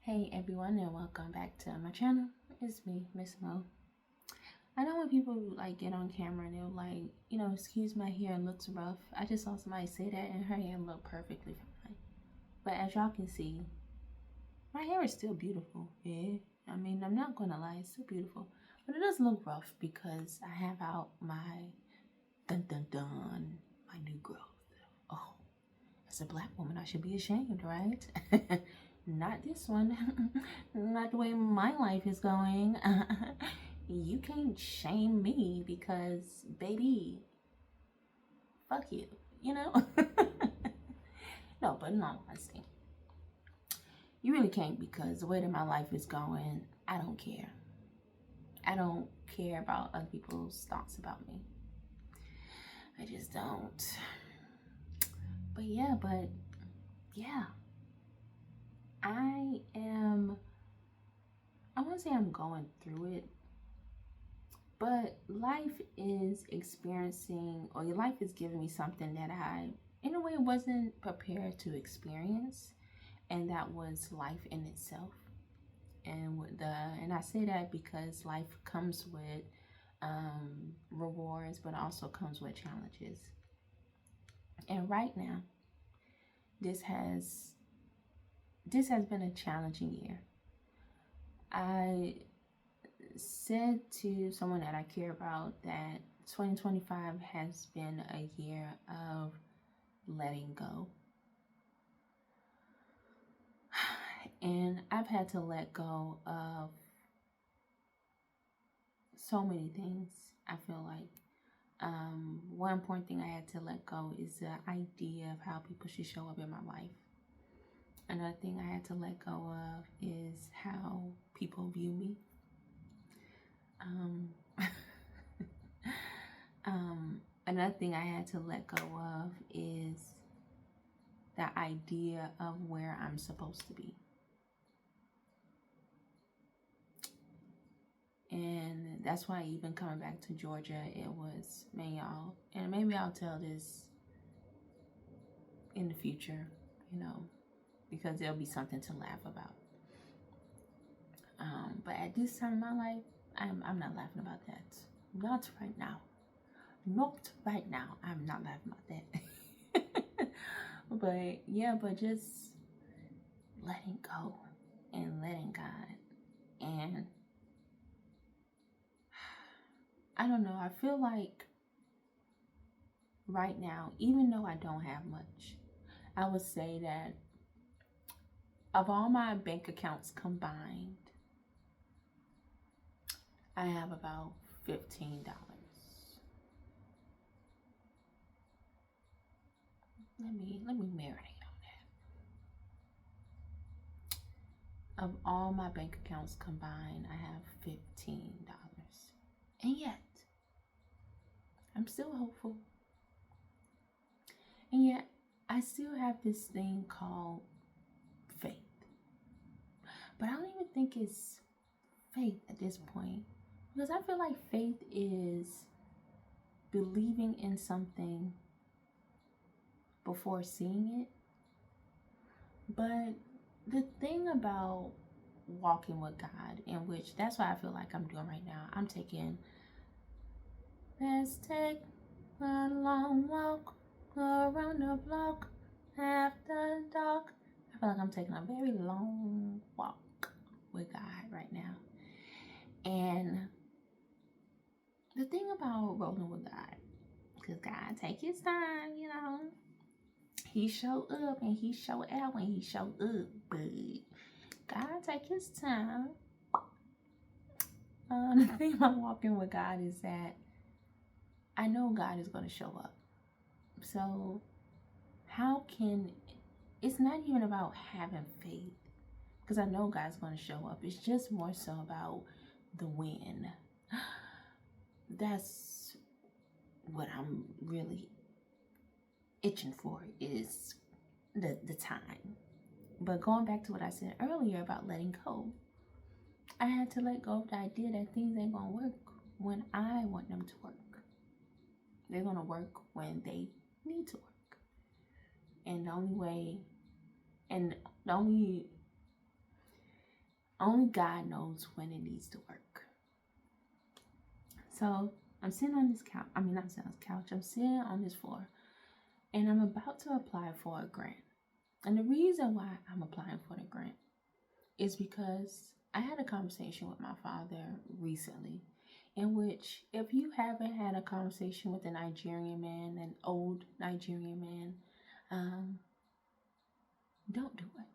Hey everyone, and welcome back to my channel. It's me, Miss Mo. I know when people get on camera and they're excuse my hair looks rough. I just saw somebody say that and her hair looked perfectly fine. But as y'all can see, my hair is still beautiful. Yeah, I mean, I'm not gonna lie, it's still beautiful. But it does look rough because I have out my my new growth. Oh, as a black woman, I should be ashamed, right? Not this one. Not the way my life is going. You can't shame me because, baby, fuck you, you know? No, but in all honesty, you really can't because the way that my life is going, I don't care. I don't care about other people's thoughts about me. I just don't. But yeah, I am, I won't say I'm going through it, but life is experiencing, or your life is giving me something that I, in a way, wasn't prepared to experience, and that was life in itself. And I say that because life comes with rewards, but also comes with challenges. And right now, this has this has been a challenging year. I said to someone that I care about that 2025 has been a year of letting go. And I've had to let go of so many things. I feel like one important thing I had to let go is the idea of how people should show up in my life. Another thing I had to let go of is how people view me. Um, Another thing I had to let go of is the idea of where I'm supposed to be. And that's why even coming back to Georgia, it was, man, y'all, and maybe I'll tell this in the future, because there'll be something to laugh about. But at this time in my life, I'm not laughing about that. Not right now. Not right now. I'm not laughing about that. but just letting go and letting God. And I don't know, I feel like right now, even though I don't have much, I would say that of all my bank accounts combined, I have about $15. Let me marinate on that. Of all my bank accounts combined, I have $15. And yet, I'm still hopeful. And yet, I still have this thing called faith. But I don't even think it's faith at this point, because I feel like faith is believing in something before seeing it. But the thing about walking with God, in which that's what I feel like I'm doing right now, let's take a long walk around the block after dark. I feel like I'm taking a very long walk with God right now. And the thing about rolling with God, because God take his time, he show up and he show out when he show up, but God take his time. The thing about walking with God is that I know God is going to show up. So it's not even about having faith, because I know God's going to show up. It's just more so about the when. That's what I'm really itching for, is the time. But going back to what I said earlier about letting go, I had to let go of the idea that things ain't gonna work when I want them to work. They're gonna work when they need to work. And the only Only God knows when it needs to work. So I'm sitting on this couch. I mean, not sitting on this couch. I'm sitting on this floor, and I'm about to apply for a grant. And the reason why I'm applying for the grant is because I had a conversation with my father recently, in which, if you haven't had a conversation with a Nigerian man, an old Nigerian man, don't do it.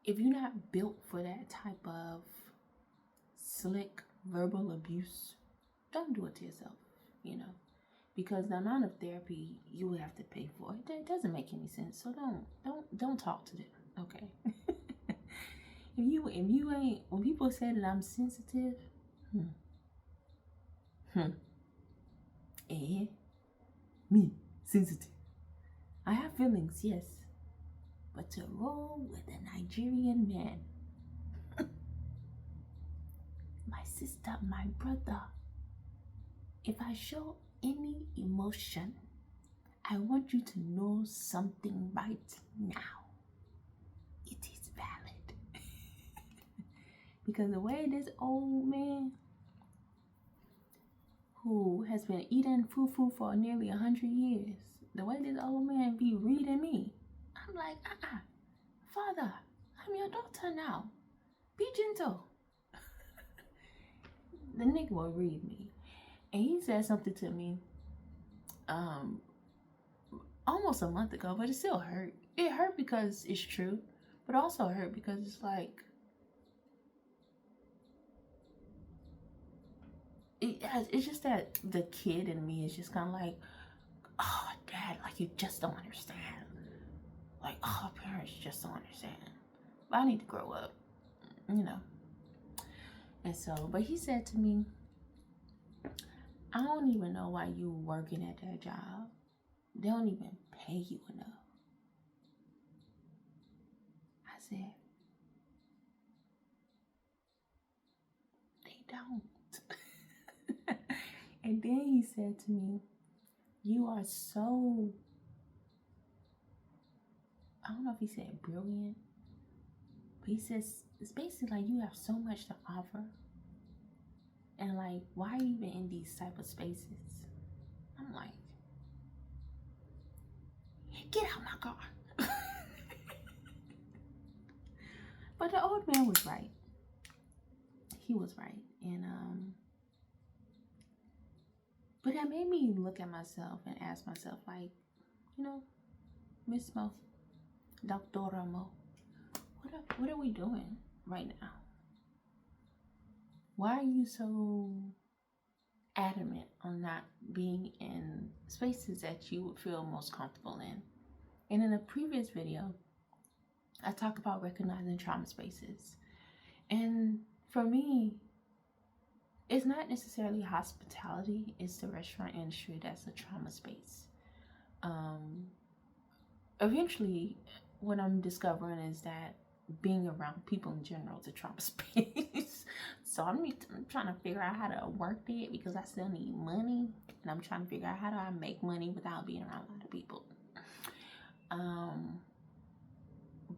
If you're not built for that type of slick verbal abuse, don't do it to yourself, because the amount of therapy you would have to pay for it doesn't make any sense. So don't talk to them, okay? if you ain't, when people say that I'm sensitive, me sensitive. I have feelings, yes, but to roll with a Nigerian man, my sister, my brother, if I show any emotion, I want you to know something right now. It is valid. Because the way this old man, who has been eating fufu for nearly 100 years, the way this old man be reading me, I'm like, Father, I'm your daughter now. Be gentle. The nigga will read me. And he said something to me almost a month ago, but it still hurt. It hurt because it's true, but also hurt because it's like, it's just that the kid in me is just kind of like, oh, Dad, like, you just don't understand. Like, oh, parents just don't understand. But I need to grow up, And so, but he said to me, I don't even know why you working at that job. They don't even pay you enough. I said, they don't. And then he said to me, you are so, I don't know if he said brilliant, but he says, it's basically like you have so much to offer. And like, why are you even in these type of spaces? I'm like, get out my car. But the old man was right. He was right. And but that made me look at myself and ask myself, like, Miss Mo, Dr. Mo, what are we doing right now? Why are you so adamant on not being in spaces that you would feel most comfortable in? And in a previous video, I talk about recognizing trauma spaces. And for me, it's not necessarily hospitality, it's the restaurant industry that's a trauma space. Eventually, what I'm discovering is that being around people in general is a trauma space. So I'm trying to figure out how to work it, because I still need money, and I'm trying to figure out how do I make money without being around a lot of people.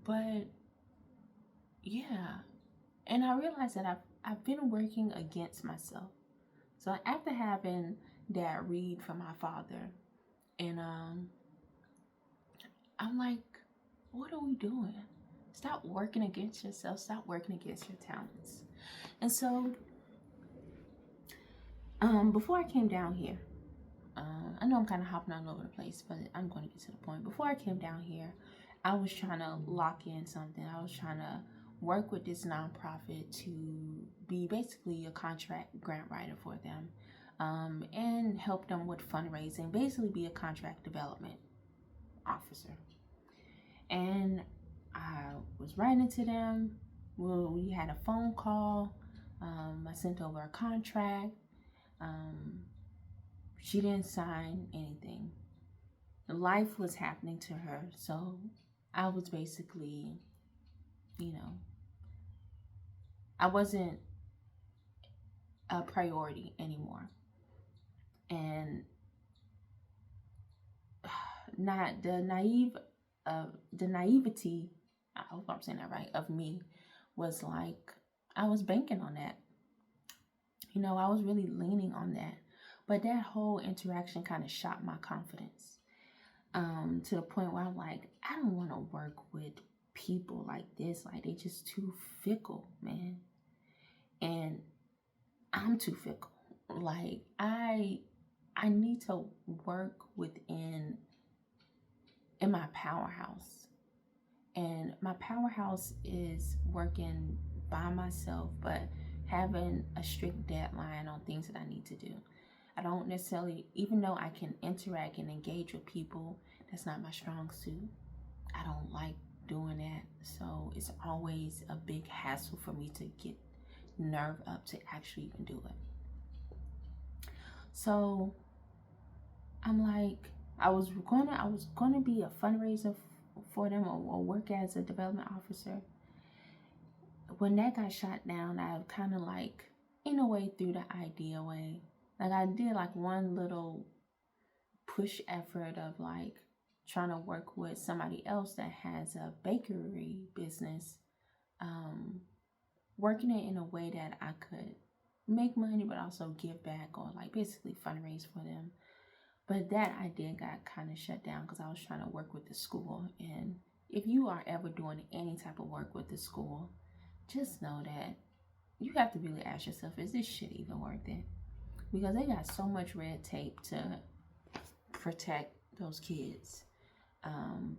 But yeah, and I realized that I've been working against myself. So after having that read from my father, and I'm like, what are we doing? Stop working against yourself. Stop working against your talents. And so, before I came down here, I know I'm kind of hopping all over the place, but I'm going to get to the point. Before I came down here, I was trying to lock in something. I was trying to work with this nonprofit to be basically a contract grant writer for them, and help them with fundraising, basically be a contract development officer. And I was writing to them. Well, we had a phone call. I sent over a contract. She didn't sign anything. Life was happening to her. So I was basically, I wasn't a priority anymore. And not the naivety, I hope I'm saying that right, of me was like, I was banking on that. I was really leaning on that. But that whole interaction kind of shot my confidence, to the point where I'm like, I don't want to work with people like this. Like, they just too fickle, man. And I'm too fickle. Like, I need to work in my powerhouse. And my powerhouse is working by myself, but having a strict deadline on things that I need to do. I don't necessarily, even though I can interact and engage with people, that's not my strong suit. I don't like doing that. So it's always a big hassle for me to get nerve up to actually even do it. So I'm like, I was gonna be a fundraiser for them, or work as a development officer. When that got shot down, I kind of like, in a way, threw the idea away. Like, I did like one little push effort of like trying to work with somebody else that has a bakery business, working it in a way that I could make money but also give back, or like basically fundraise for them. But that idea got kind of shut down because I was trying to work with the school. And if you are ever doing any type of work with the school, just know that you have to really ask yourself, is this shit even worth it? Because they got so much red tape to protect those kids.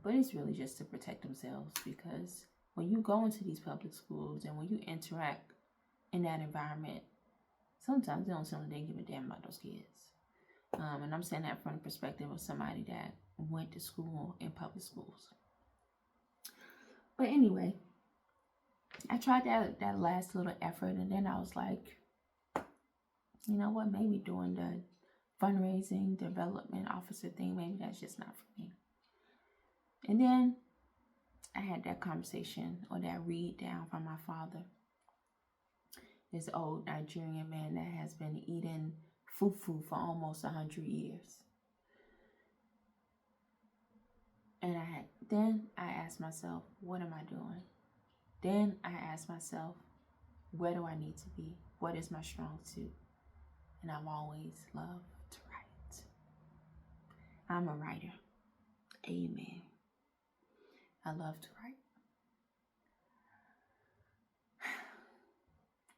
But it's really just to protect themselves, because when you go into these public schools and when you interact in that environment, sometimes they don't seem like they give a damn about those kids. And I'm saying that from the perspective of somebody that went to school in public schools. But anyway, I tried that last little effort, and then I was like, you know what, maybe doing the fundraising development officer thing, maybe that's just not for me. And then I had that conversation, or that read down from my father, this old Nigerian man that has been eating fufu for almost 100 years. And then I asked myself, what am I doing? Then I asked myself, where do I need to be? What is my strong suit? And I've always loved to write. I'm a writer. Amen. I love to write.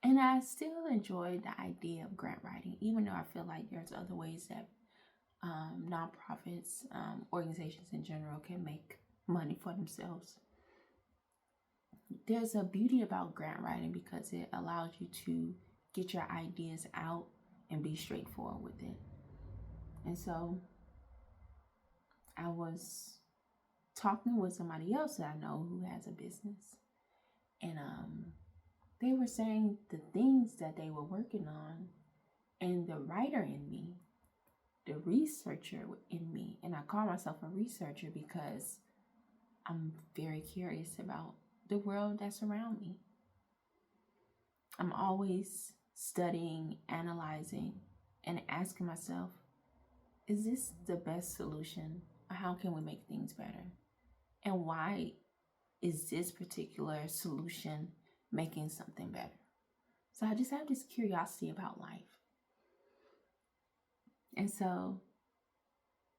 And I still enjoy the idea of grant writing, even though I feel like there's other ways that nonprofits, organizations in general, can make money for themselves. There's a beauty about grant writing because it allows you to get your ideas out and be straightforward with it. And so I was talking with somebody else that I know who has a business, and they were saying the things that they were working on, and the writer in me, the researcher in me, and I call myself a researcher because I'm very curious about the world that's around me. I'm always studying, analyzing, and asking myself, is this the best solution? Or how can we make things better? And why is this particular solution making something better? So I just have this curiosity about life. And so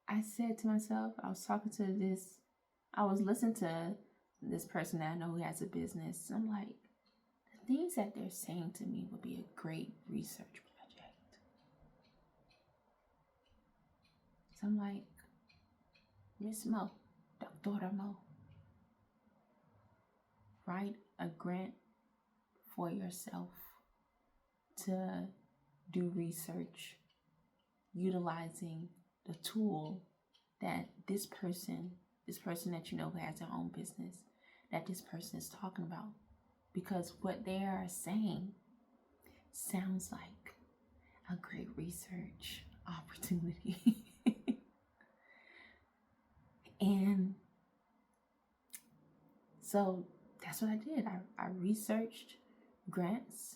I said to myself, I was listening to this person that I know who has a business. And I'm like, the things that they're saying to me would be a great research project. So I'm like, Miss Mo, Dr. Mo, write a grant for yourself to do research utilizing the tool that this person that you know who has their own business, that this person is talking about. Because what they are saying sounds like a great research opportunity. And so that's what I did. I researched grants,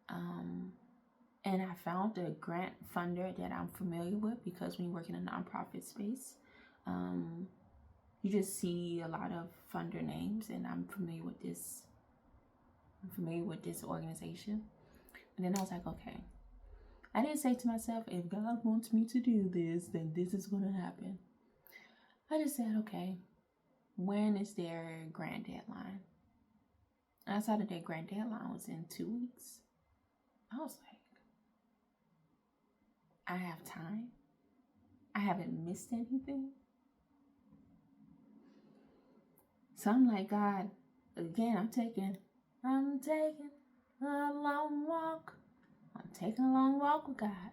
and I found a grant funder that I'm familiar with, because when you work in a nonprofit space, you just see a lot of funder names, and I'm familiar with this I'm familiar with this organization. And then I was like, okay. I didn't say to myself, if God wants me to do this, then this is going to happen. I just said, okay, when is their grant deadline? And I saw that their grant deadline was in 2 weeks. I was like, I have time. I haven't missed anything. So I'm like, God, again, I'm taking a long walk. I'm taking a long walk with God.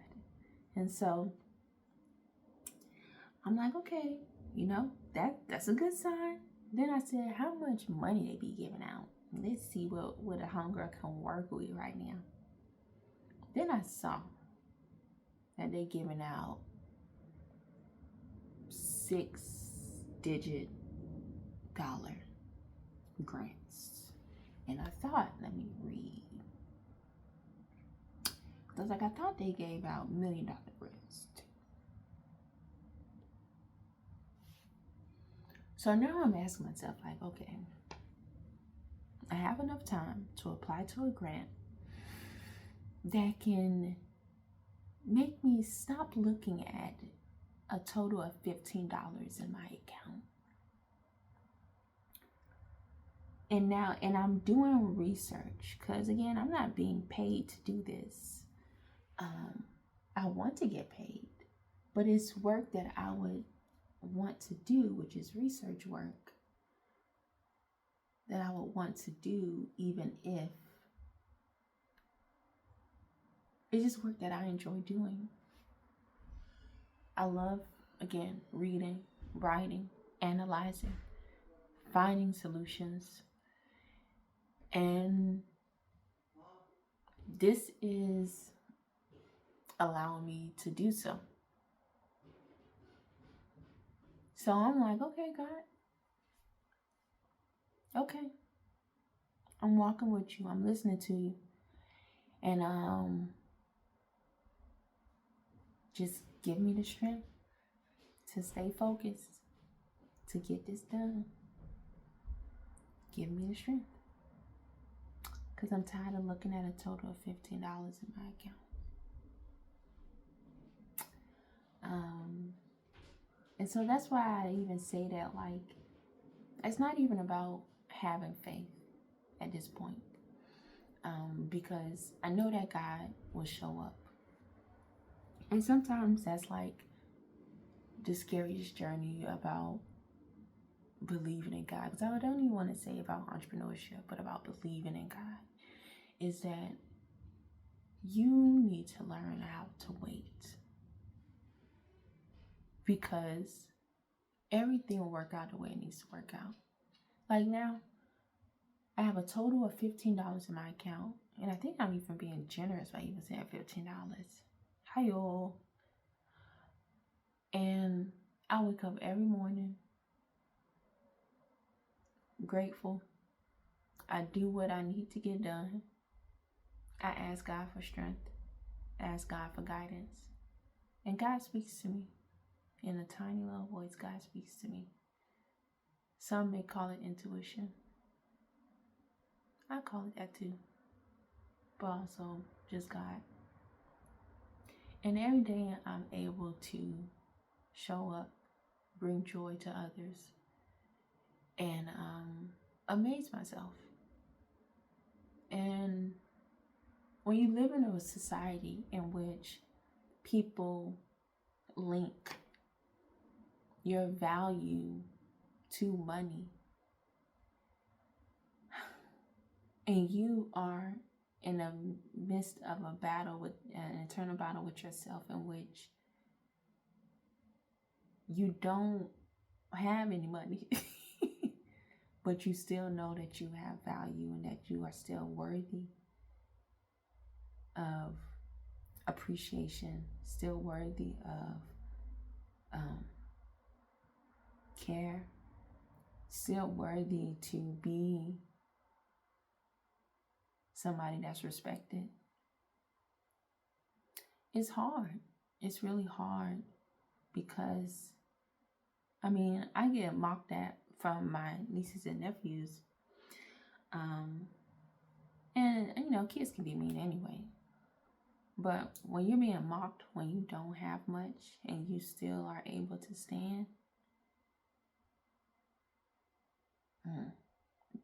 And so I'm like, okay, that's a good sign. Then I said, how much money they be giving out? Let's see what a hunger can work with right now. Then I saw that they giving out 6-digit dollar grants. And I thought, let me read. Because I thought they gave out $1 million grants too. So now I'm asking myself, like, okay, I have enough time to apply to a grant that can make me stop looking at a total of $15 in my account. And I'm doing research because, again, I'm not being paid to do this. I want to get paid, but it's work that I would want to do, which is research work that I would want to do, even if it's just work that I enjoy doing. I love, again, reading, writing, analyzing, finding solutions. And this is allowing me to do so. So I'm like, okay, God. Okay. I'm walking with you. I'm listening to you. And just give me the strength to stay focused, to get this done. Give me the strength. Because I'm tired of looking at a total of $15 in my account. And so that's why I even say that, like, it's not even about having faith at this point. Because I know that God will show up. And sometimes that's like the scariest journey about believing in God. Because I don't even want to say about entrepreneurship, but about believing in God. Is that you need to learn how to wait. Because everything will work out the way it needs to work out. Like now, I have a total of $15 in my account. And I think I'm even being generous by even saying $15. Hi-yo. And I wake up every morning grateful. I do what I need to get done. I ask God for strength. I ask God for guidance. And God speaks to me. In a tiny little voice, God speaks to me. Some may call it intuition. I call it that too. But also just God. And every day I'm able to show up, bring joy to others, and amaze myself. And when you live in a society in which people link your value to money, and you are in the midst of a battle, with an internal battle with yourself, in which you don't have any money, but you still know that you have value and that you are still worthy of appreciation, still worthy of care, still worthy to be somebody that's respected. It's hard. It's really hard because, I get mocked at from my nieces and nephews And, kids can be mean anyway. But when you're being mocked when you don't have much and you still are able to stand,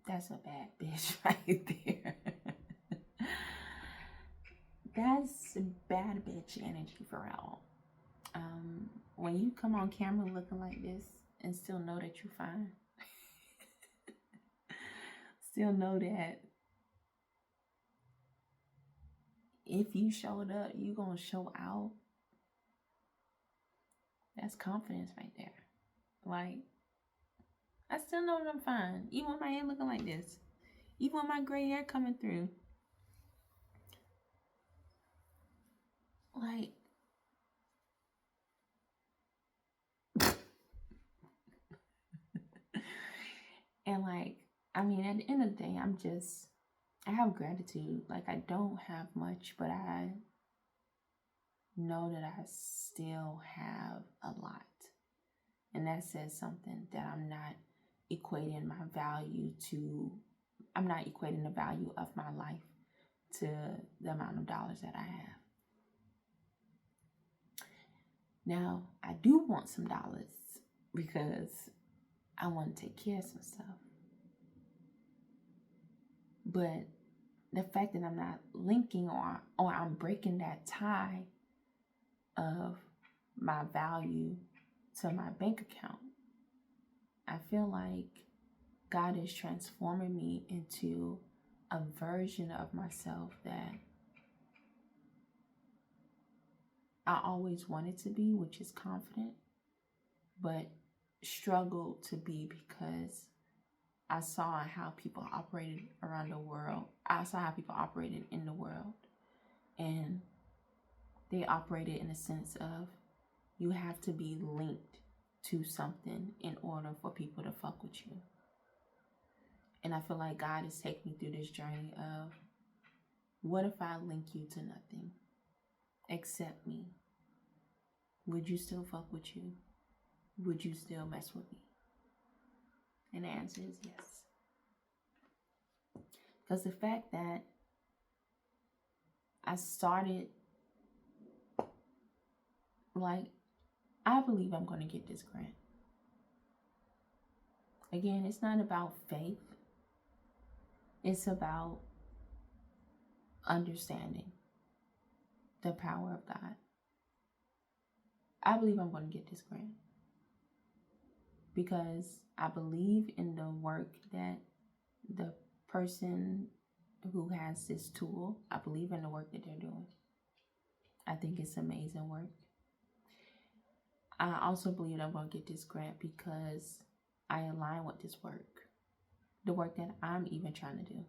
that's a bad bitch right there. That's bad bitch energy for real. When you come on camera looking like this and still know that you're fine, still know that if you showed up, you gonna show out. That's confidence right there. Like, I still know that I'm fine, even with my hair looking like this, even with my gray hair coming through. Like, and like, I mean, at the end of the day, I have gratitude. Like, I don't have much, but I know that I still have a lot. And that says something, that I'm not equating the value of my life to the amount of dollars that I have. Now, I do want some dollars because I want to take care of some stuff. But the fact that I'm not linking or I'm breaking that tie of my value to my bank account, I feel like God is transforming me into a version of myself that I always wanted to be, which is confident, but struggled to be because I saw how people operated around the world. I saw how people operated in the world. And they operated in a sense of you have to be linked to something in order for people to fuck with you. And I feel like God is taking me through this journey of, what if I link you to nothing? Accept me. Would you still fuck with you? Would you still mess with me? And the answer is yes. Because the fact that I started, like, I believe I'm going to get this grant. Again, it's not about faith. It's about understanding the power of God. I believe I'm going to get this grant because I believe in the work that the person who has this tool, I believe in the work that they're doing. I think it's amazing work. I also believe I'm going to get this grant because I align with this work, the work that I'm even trying to do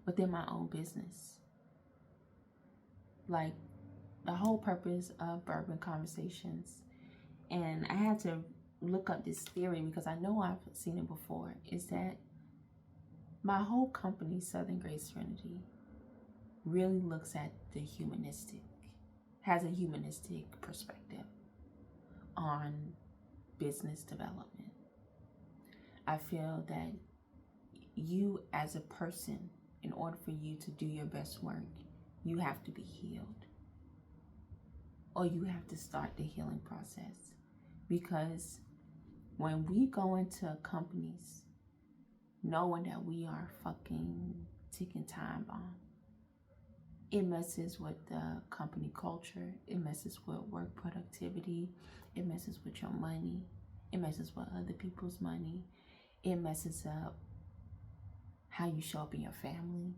within my own business. Like, the whole purpose of Bourbon Conversations, and I had to look up this theory because I know I've seen it before, is that my whole company, Southern Grace Trinity, really looks at the humanistic, has a humanistic perspective on business development. I feel that you as a person, in order for you to do your best work, you have to be healed. Or you have to start the healing process. Because when we go into companies knowing that we are fucking ticking time bomb, it messes with the company culture. It messes with work productivity. It messes with your money. It messes with other people's money. It messes up how you show up in your family.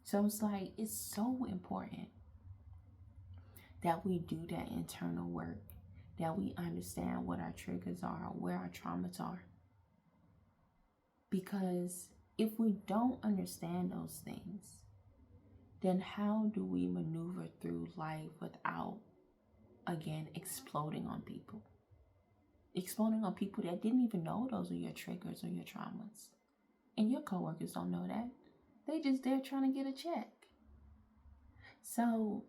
So it's like, it's so important that we do that internal work, that we understand what our triggers are, where our traumas are. Because if we don't understand those things, then how do we maneuver through life without, again, exploding on people? Exploding on people that didn't even know those are your triggers or your traumas. And your coworkers don't know that. They just there trying to get a check. So,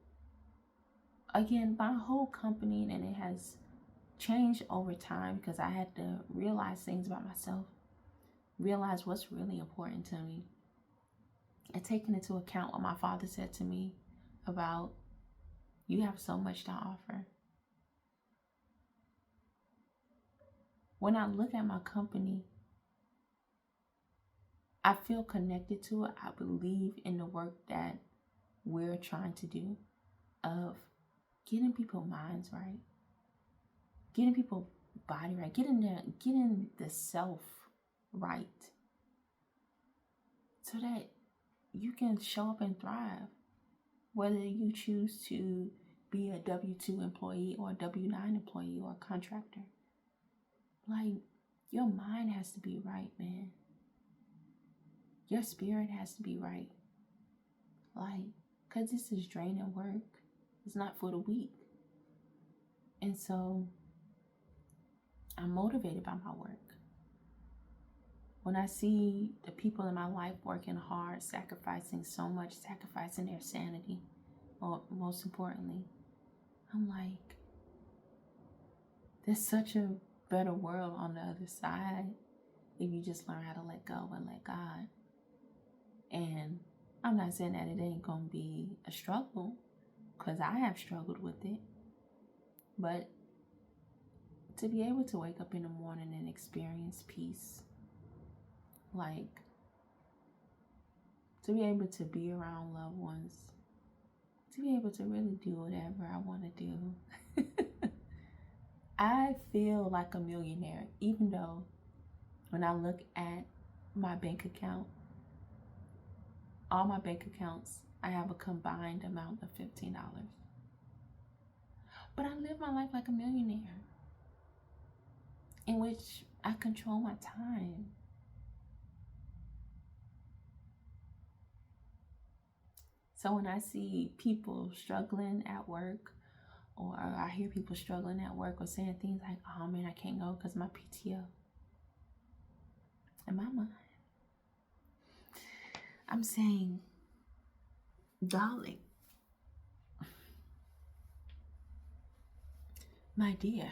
again, my whole company, and it has changed over time because I had to realize things about myself. realize what's really important to me, and taking into account what my father said to me about you have so much to offer. When I look at my company, I feel connected to it. I believe in the work that we're trying to do of getting people's minds right, getting people's body right, getting the self right, so that you can show up and thrive. Whether you choose to be a W-2 employee or a W-9 employee or a contractor, like, your mind has to be right, man. Your spirit has to be right. Like, because this is draining work. It's not for the weak. And so I'm motivated by my work. When I see the people in my life working hard, sacrificing so much, sacrificing their sanity, or most importantly, I'm like, there's such a better world on the other side if you just learn how to let go and let God. And I'm not saying that it ain't gonna be a struggle, because I have struggled with it. But to be able to wake up in the morning and experience peace, like, to be able to be around loved ones, to be able to really do whatever I want to do. I feel like a millionaire, even though when I look at my bank account, all my bank accounts, I have a combined amount of $15. But I live my life like a millionaire, in which I control my time. So when I see people struggling at work, or I hear people struggling at work or saying things like, oh man, I can't go because my PTO, in my mind, I'm saying, darling, my dear,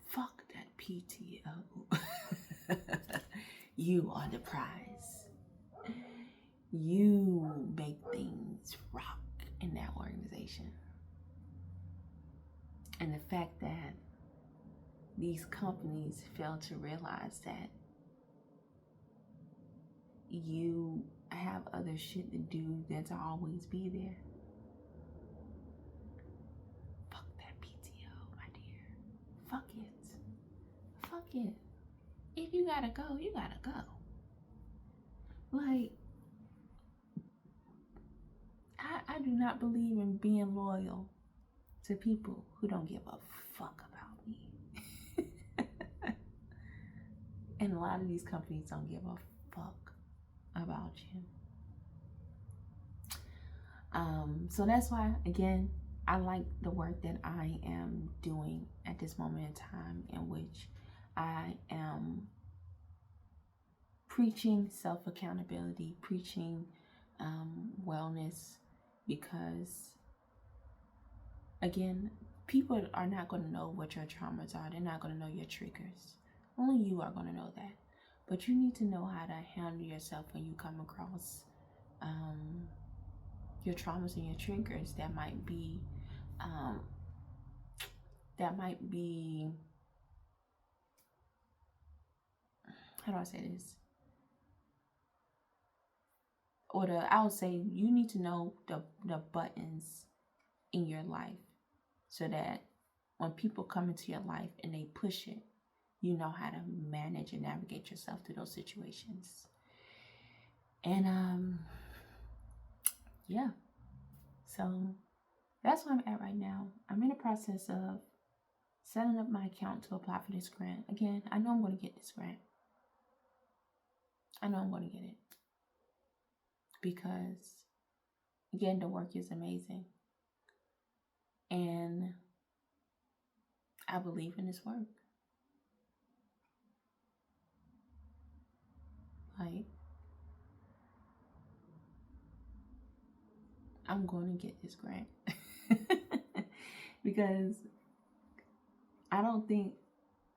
fuck that PTO. You are the prize. You make things rock in that organization. And the fact that these companies fail to realize that you have other shit to do than to always be there. Fuck that PTO, my dear. Fuck it. Fuck it. If you gotta go, you gotta go. Like, I do not believe in being loyal to people who don't give a fuck about me. And a lot of these companies don't give a fuck about you. So that's why, again, I like the work that I am doing at this moment in time, in which I am preaching self-accountability, preaching wellness, because, again, people are not going to know what your traumas are. They're not going to know your triggers. Only you are going to know that. But you need to know how to handle yourself when you come across your traumas and your triggers that might be how do I say this? I would say you need to know the buttons in your life, so that when people come into your life and they push it, you know how to manage and navigate yourself through those situations. And yeah, so that's where I'm at right now. I'm in the process of setting up my account to apply for this grant. Again, I know I'm going to get this grant. I know I'm going to get it, because, again, the work is amazing. And I believe in this work. Like, I'm going to get this grant. Because I don't think,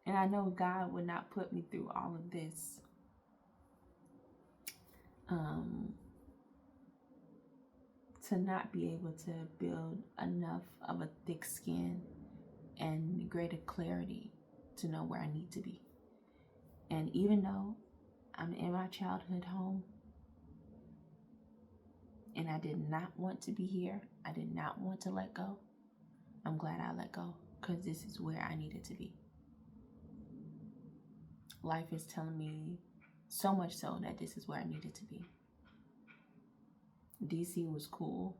and I know God would not put me through all of this um, to not be able to build enough of a thick skin and greater clarity to know where I need to be. And even though I'm in my childhood home and I did not want to be here, I did not want to let go, I'm glad I let go, because this is where I needed to be. Life is telling me so much so that this is where I needed to be. DC was cool,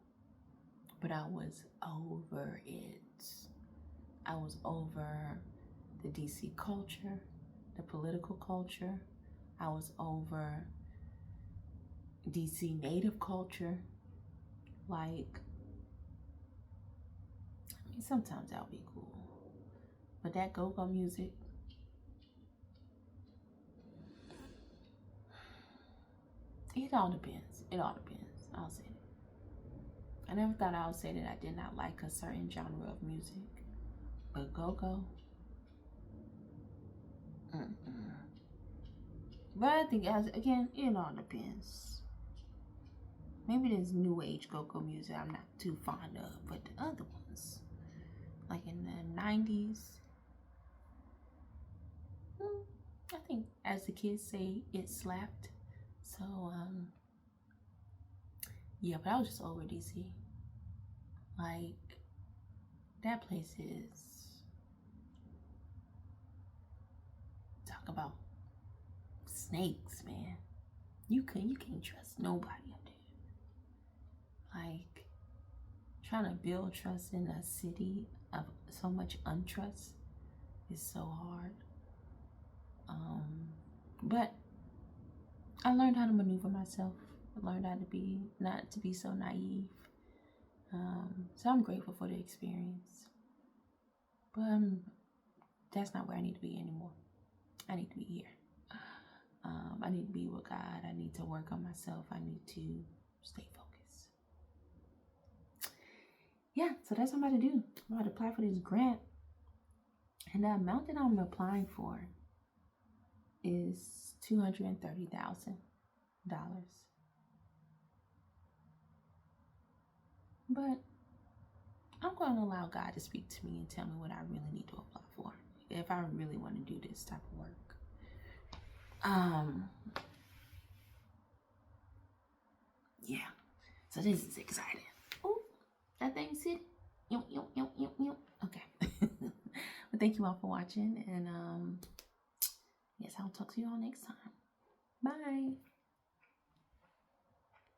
but I was over it. I was over the DC culture, the political culture. I was over DC native culture. Like, I mean, sometimes that'll be cool. But that go-go music, it all depends. It all depends. I'll say that. I never thought I would say that I did not like a certain genre of music. But go-go, but I think, as again, it all depends. Maybe there's new age go-go music I'm not too fond of, but the other ones, like in the 90s, I think, as the kids say, it slapped. So, yeah, but I was just over DC. Like, that place is, talk about snakes, man. You can't trust nobody up there. Like, trying to build trust in a city of so much untrust is so hard. But I learned how to maneuver myself. I learned how to be, not to be so naive. So I'm grateful for the experience. But that's not where I need to be anymore. I need to be here. I need to be with God. I need to work on myself. I need to stay focused. Yeah, so that's what I'm about to do. I'm about to apply for this grant. And the amount that I'm applying for is $230,000. But I'm going to allow God to speak to me and tell me what I really need to apply for if I really want to do this type of work. Yeah. So this is exciting. Oh, that thing said, okay. Well, thank you all for watching, and yes, I'll talk to you all next time. Bye.